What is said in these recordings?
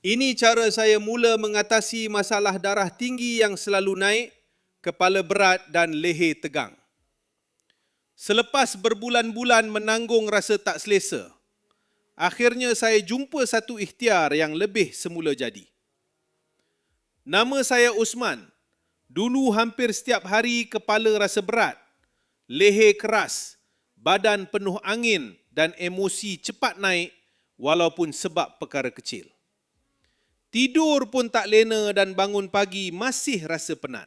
Ini cara saya mula mengatasi masalah darah tinggi yang selalu naik, kepala berat dan leher tegang. Selepas berbulan-bulan menanggung rasa tak selesa, akhirnya saya jumpa satu ikhtiar yang lebih semula jadi. Nama saya Usman. Dulu hampir setiap hari kepala rasa berat, leher keras, badan penuh angin dan emosi cepat naik walaupun sebab perkara kecil. Tidur pun tak lena dan bangun pagi masih rasa penat.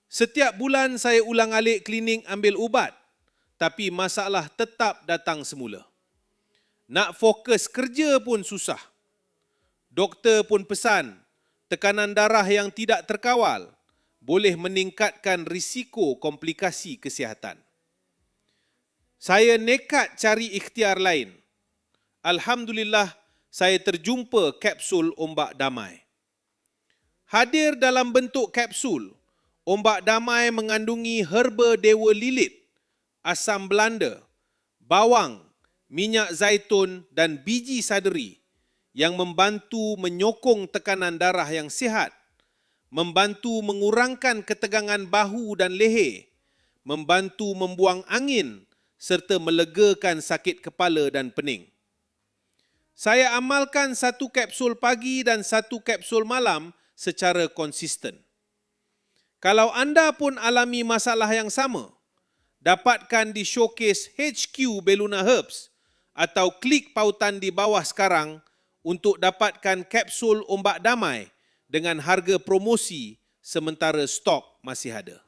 Setiap bulan saya ulang-alik klinik ambil ubat, tapi masalah tetap datang semula. Nak fokus kerja pun susah. Doktor pun pesan, tekanan darah yang tidak terkawal boleh meningkatkan risiko komplikasi kesihatan. Saya nekat cari ikhtiar lain. Alhamdulillah, saya terjumpa kapsul ombak damai. Hadir dalam bentuk kapsul, ombak damai mengandungi herba dewa lilit, asam Belanda, bawang, minyak zaitun dan biji saderi yang membantu menyokong tekanan darah yang sihat, membantu mengurangkan ketegangan bahu dan leher, membantu membuang angin serta melegakan sakit kepala dan pening. Saya amalkan satu kapsul pagi dan satu kapsul malam secara konsisten. Kalau anda pun alami masalah yang sama, dapatkan di showcase HQ Belluna Herbs atau klik pautan di bawah sekarang untuk dapatkan kapsul ombak damai dengan harga promosi sementara stok masih ada.